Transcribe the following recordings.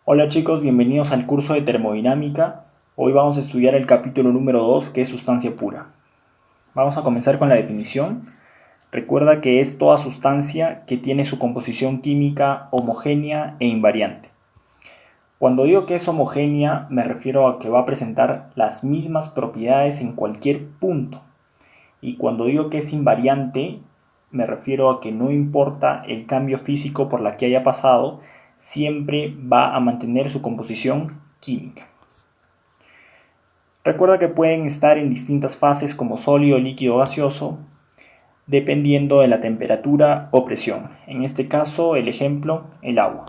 Hola chicos, bienvenidos al curso de termodinámica. Hoy vamos a estudiar el capítulo número 2, que es sustancia pura. Vamos a comenzar con la definición. Recuerda que es toda sustancia que tiene su composición química homogénea e invariante. Cuando digo que es homogénea, me refiero a que va a presentar las mismas propiedades en cualquier punto. Y cuando digo que es invariante, me refiero a que no importa el cambio físico por la que haya pasado, siempre va a mantener su composición química. Recuerda que pueden estar en distintas fases como sólido, líquido o gaseoso, dependiendo de la temperatura o presión. En este caso, el ejemplo, el agua.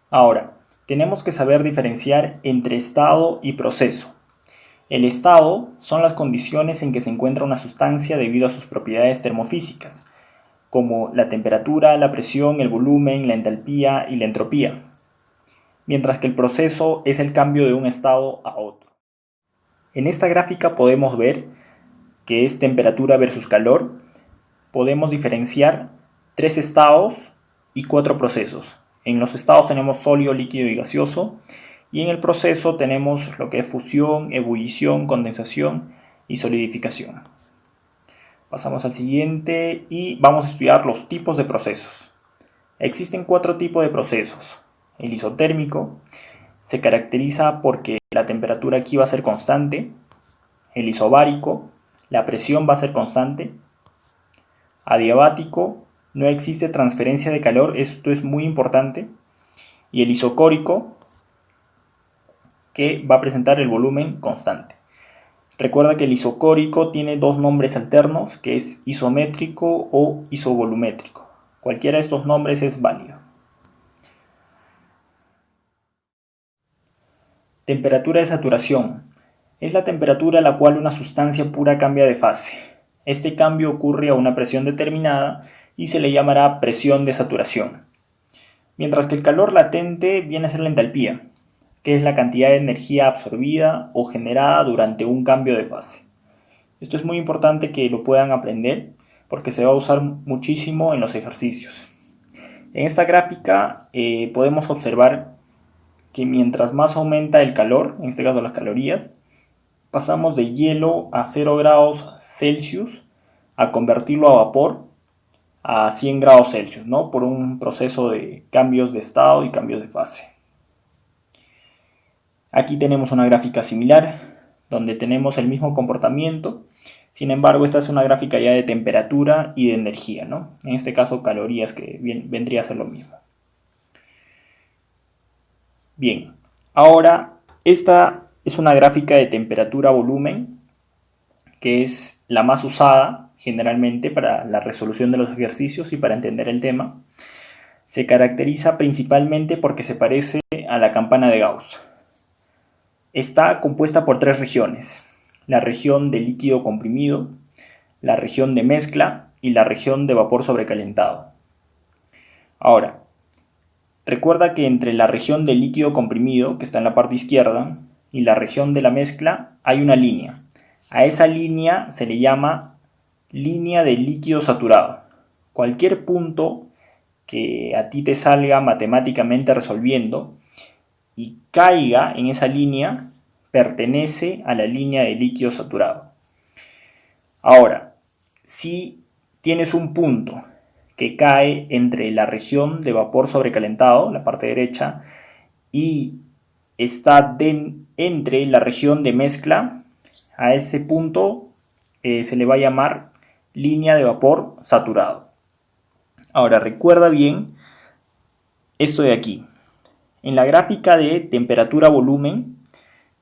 Ahora, tenemos que saber diferenciar entre estado y proceso. El estado son las condiciones en que se encuentra una sustancia debido a sus propiedades termofísicas, como la temperatura, la presión, el volumen, la entalpía y la entropía, mientras que el proceso es el cambio de un estado a otro. En esta gráfica podemos ver que es temperatura versus calor. Podemos diferenciar 3 estados y 4 procesos. En los estados tenemos sólido, líquido y gaseoso, y en el proceso tenemos lo que es fusión, ebullición, condensación y solidificación. Pasamos al siguiente y vamos a estudiar los tipos de procesos. Existen 4 tipos de procesos. El isotérmico se caracteriza porque la temperatura aquí va a ser constante. El isobárico, la presión va a ser constante. Adiabático, no existe transferencia de calor, esto es muy importante. Y el isocórico, que va a presentar el volumen constante. Recuerda que el isocórico tiene dos nombres alternos, que es isométrico o isovolumétrico. Cualquiera de estos nombres es válido. Temperatura de saturación. Es la temperatura a la cual una sustancia pura cambia de fase. Este cambio ocurre a una presión determinada y se le llamará presión de saturación. Mientras que el calor latente viene a ser la entalpía, que es la cantidad de energía absorbida o generada durante un cambio de fase. Esto es muy importante que lo puedan aprender porque se va a usar muchísimo en los ejercicios. En esta gráfica podemos observar que mientras más aumenta el calor, en este caso las calorías, pasamos de hielo a 0 grados Celsius a convertirlo a vapor a 100 grados Celsius, ¿no? Por un proceso de cambios de estado y cambios de fase. Aquí tenemos una gráfica similar, donde tenemos el mismo comportamiento. Sin embargo, esta es una gráfica ya de temperatura y de energía, ¿no? En este caso, calorías, que vendría a ser lo mismo. Bien, ahora esta es una gráfica de temperatura-volumen, que es la más usada generalmente para la resolución de los ejercicios y para entender el tema. Se caracteriza principalmente porque se parece a la campana de Gauss. Está compuesta por 3 regiones: la región de líquido comprimido, la región de mezcla y la región de vapor sobrecalentado. Ahora, recuerda que entre la región de líquido comprimido, que está en la parte izquierda, y la región de la mezcla hay una línea. A esa línea se le llama línea de líquido saturado. Cualquier punto que a ti te salga matemáticamente resolviendo y caiga en esa línea pertenece a la línea de líquido saturado. Ahora, si tienes un punto que cae entre la región de vapor sobrecalentado, la parte derecha, y está entre la región de mezcla, a ese punto se le va a llamar línea de vapor saturado. Ahora, recuerda bien esto de aquí. En la gráfica de temperatura-volumen,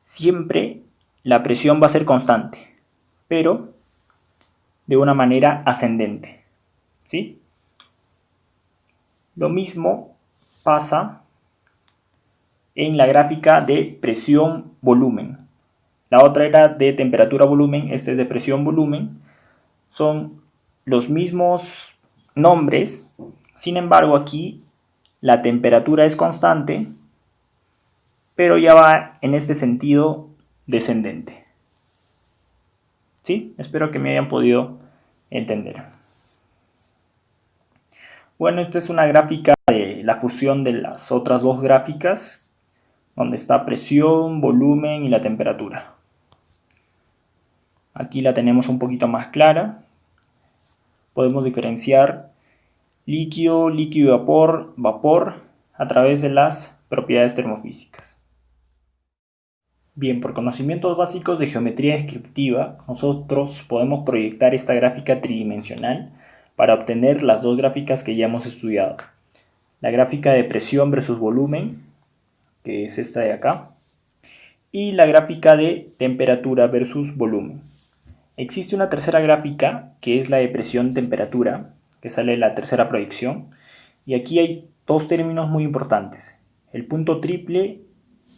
siempre la presión va a ser constante, pero de una manera ascendente, ¿sí? Lo mismo pasa en la gráfica de presión-volumen. La otra era de temperatura-volumen, esta es de presión-volumen. Son los mismos nombres, sin embargo aquí la temperatura es constante, pero ya va en este sentido descendente. ¿Sí? Espero que me hayan podido entender. Bueno, esta es una gráfica de la fusión de las otras dos gráficas, donde está presión, volumen y la temperatura. Aquí la tenemos un poquito más clara. Podemos diferenciar líquido, líquido y vapor, vapor, a través de las propiedades termofísicas. Bien, por conocimientos básicos de geometría descriptiva, nosotros podemos proyectar esta gráfica tridimensional para obtener las dos gráficas que ya hemos estudiado. La gráfica de presión versus volumen, que es esta de acá, y la gráfica de temperatura versus volumen. Existe una tercera gráfica, que es la de presión-temperatura, que sale en la tercera proyección, y aquí hay dos términos muy importantes, el punto triple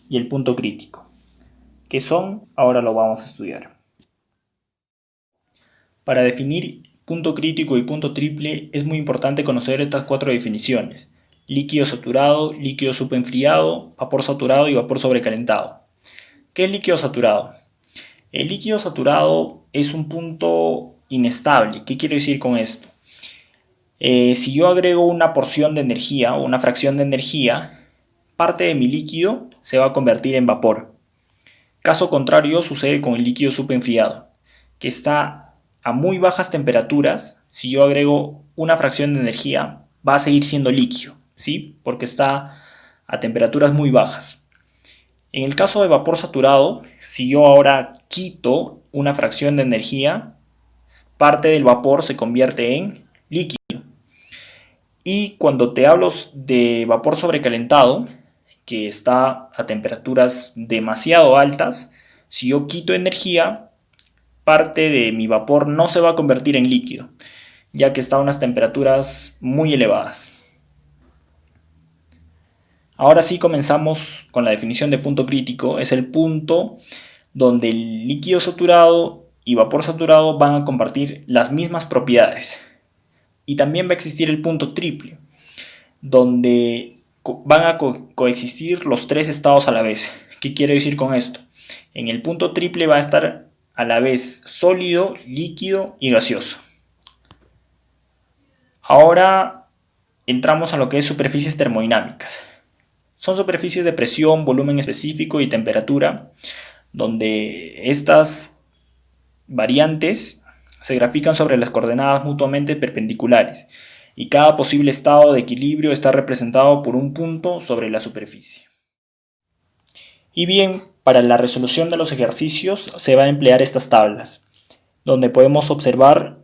y el punto crítico. ¿Qué son? Ahora lo vamos a estudiar. Para definir punto crítico y punto triple es muy importante conocer estas cuatro definiciones: líquido saturado, líquido subenfriado, vapor saturado y vapor sobrecalentado. ¿Qué es líquido saturado? El líquido saturado es un punto inestable. ¿Qué quiero decir con esto? Si yo agrego una porción de energía o una fracción de energía, parte de mi líquido se va a convertir en vapor. Caso contrario sucede con el líquido subenfriado, que está a muy bajas temperaturas. Si yo agrego una fracción de energía, va a seguir siendo líquido, ¿sí? Porque está a temperaturas muy bajas. En el caso de vapor saturado, si yo ahora quito una fracción de energía, parte del vapor se convierte en líquido. Y cuando te hablo de vapor sobrecalentado, que está a temperaturas demasiado altas, si yo quito energía, parte de mi vapor no se va a convertir en líquido, ya que está a unas temperaturas muy elevadas. Ahora sí comenzamos con la definición de punto crítico. Es el punto donde el líquido saturado y vapor saturado van a compartir las mismas propiedades. Y también va a existir el punto triple, donde van a coexistir los tres estados a la vez. ¿Qué quiero decir con esto? En el punto triple va a estar a la vez sólido, líquido y gaseoso. Ahora entramos a lo que es superficies termodinámicas. Son superficies de presión, volumen específico y temperatura, donde estas variantes se grafican sobre las coordenadas mutuamente perpendiculares y cada posible estado de equilibrio está representado por un punto sobre la superficie. Y bien, para la resolución de los ejercicios se va a emplear estas tablas, donde podemos observar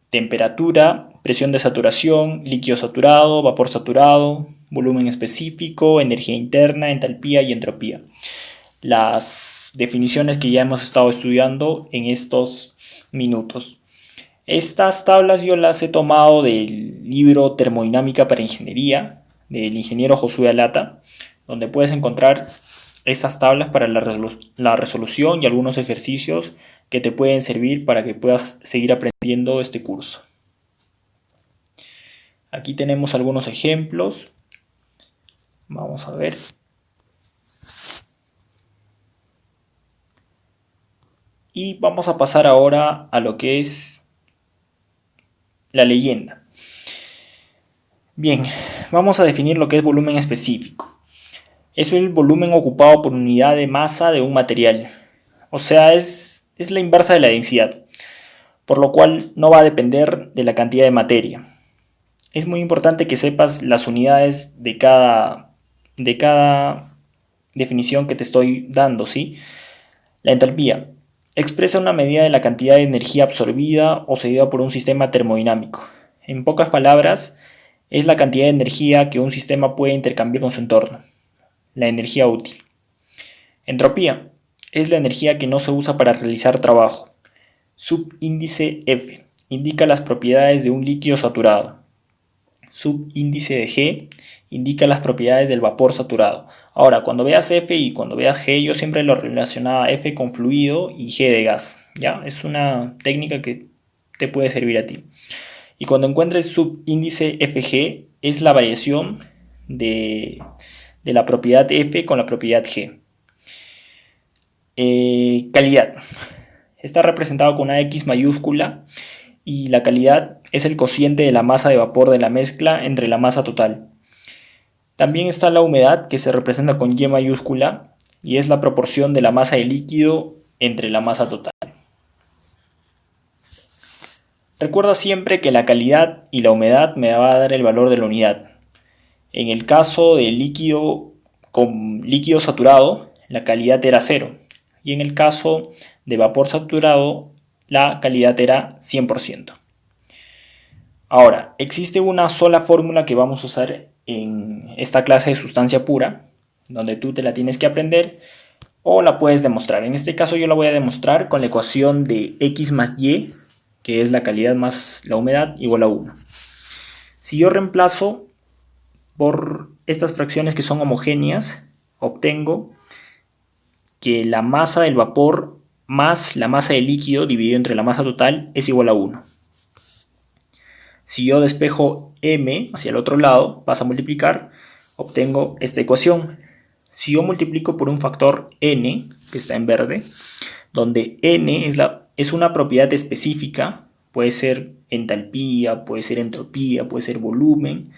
temperatura, presión de saturación, líquido saturado, vapor saturado, volumen específico, energía interna, entalpía y entropía. Las definiciones que ya hemos estado estudiando en estos minutos. Estas tablas yo las he tomado del libro Termodinámica para Ingeniería, del ingeniero Josué Alata, donde puedes encontrar estas tablas para la resolución y algunos ejercicios que te pueden servir para que puedas seguir aprendiendo este curso. Aquí tenemos algunos ejemplos. Vamos a ver. Y vamos a pasar ahora a lo que es la leyenda. Bien, vamos a definir lo que es volumen específico. Es el volumen ocupado por unidad de masa de un material. O sea, es la inversa de la densidad, por lo cual no va a depender de la cantidad de materia. Es muy importante que sepas las unidades de cada definición que te estoy dando, ¿sí? La entalpía expresa una medida de la cantidad de energía absorbida o cedida por un sistema termodinámico. En pocas palabras, es la cantidad de energía que un sistema puede intercambiar con su entorno, la energía útil. Entropía es la energía que no se usa para realizar trabajo. Subíndice F indica las propiedades de un líquido saturado. Subíndice de G indica las propiedades del vapor saturado. Ahora, cuando veas F y cuando veas G, yo siempre lo relacionaba F con fluido y G de gas, ¿ya? Es una técnica que te puede servir a ti. Y cuando encuentres subíndice FG, es la variación de la propiedad F con la propiedad G. Calidad. Está representado con una X mayúscula y la calidad es el cociente de la masa de vapor de la mezcla entre la masa total. También está la humedad, que se representa con Y mayúscula, y es la proporción de la masa de líquido entre la masa total. Recuerda siempre que la calidad y la humedad me va a dar el valor de la unidad. En el caso de líquido con líquido saturado, la calidad era 0. Y en el caso de vapor saturado, la calidad era 100%. Ahora, existe una sola fórmula que vamos a usar en esta clase de sustancia pura, donde tú te la tienes que aprender o la puedes demostrar. En este caso yo la voy a demostrar con la ecuación de x más y, que es la calidad más la humedad, igual a 1. Si yo reemplazo por estas fracciones que son homogéneas, obtengo que la masa del vapor más la masa del líquido dividido entre la masa total es igual a 1. Si yo despejo m hacia el otro lado, vas a multiplicar, obtengo esta ecuación. Si yo multiplico por un factor n, que está en verde, donde n es una propiedad específica, puede ser entalpía, puede ser entropía, puede ser volumen,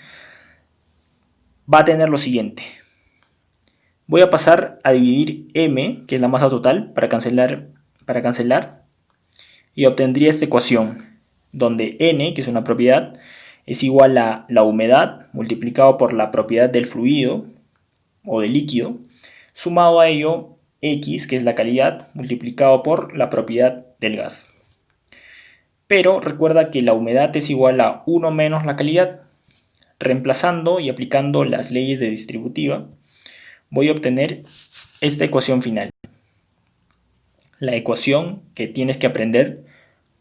va a tener lo siguiente. Voy a pasar a dividir m, que es la masa total, para cancelar, y obtendría esta ecuación, donde n, que es una propiedad, es igual a la humedad multiplicado por la propiedad del fluido o del líquido, sumado a ello x, que es la calidad, multiplicado por la propiedad del gas. Pero recuerda que la humedad es igual a 1 menos la calidad. Reemplazando y aplicando las leyes de distributiva, voy a obtener esta ecuación final. La ecuación que tienes que aprender,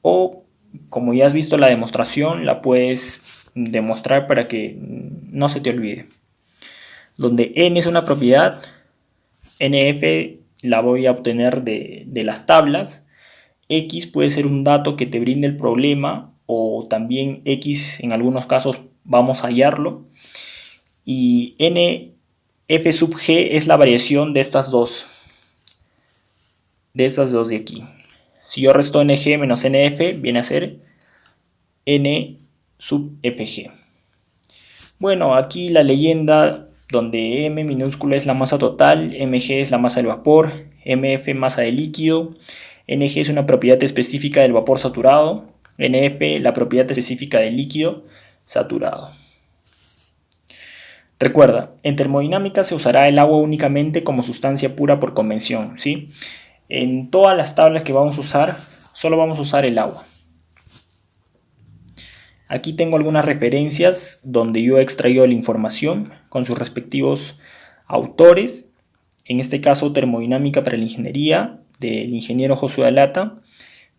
o como ya has visto la demostración, la puedes demostrar para que no se te olvide. Donde n es una propiedad, nf la voy a obtener de las tablas. X puede ser un dato que te brinde el problema, o también X en algunos casos vamos a hallarlo. Y nf sub g es la variación de estas dos de aquí. Si yo resto ng menos nf, viene a ser n sub fg. Bueno, aquí la leyenda donde m minúscula es la masa total, mg es la masa del vapor, mf masa del líquido, ng es una propiedad específica del vapor saturado, nf la propiedad específica del líquido saturado. Recuerda, en termodinámica se usará el agua únicamente como sustancia pura por convención, ¿sí? En todas las tablas que vamos a usar, solo vamos a usar el agua. Aquí tengo algunas referencias donde yo he extraído la información con sus respectivos autores. En este caso, Termodinámica para la Ingeniería, del ingeniero Josué Alata,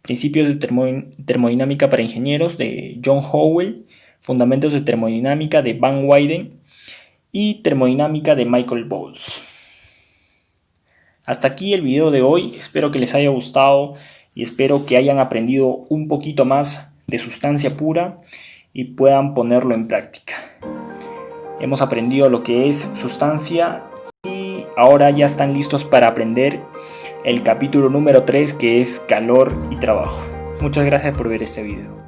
Principios de Termodinámica para Ingenieros, de John Howell, Fundamentos de Termodinámica, de Van Weyden, y Termodinámica, de Michael Bowles. Hasta aquí el video de hoy, espero que les haya gustado y espero que hayan aprendido un poquito más de sustancia pura y puedan ponerlo en práctica. Hemos aprendido lo que es sustancia y ahora ya están listos para aprender el capítulo número 3, que es calor y trabajo. Muchas gracias por ver este video.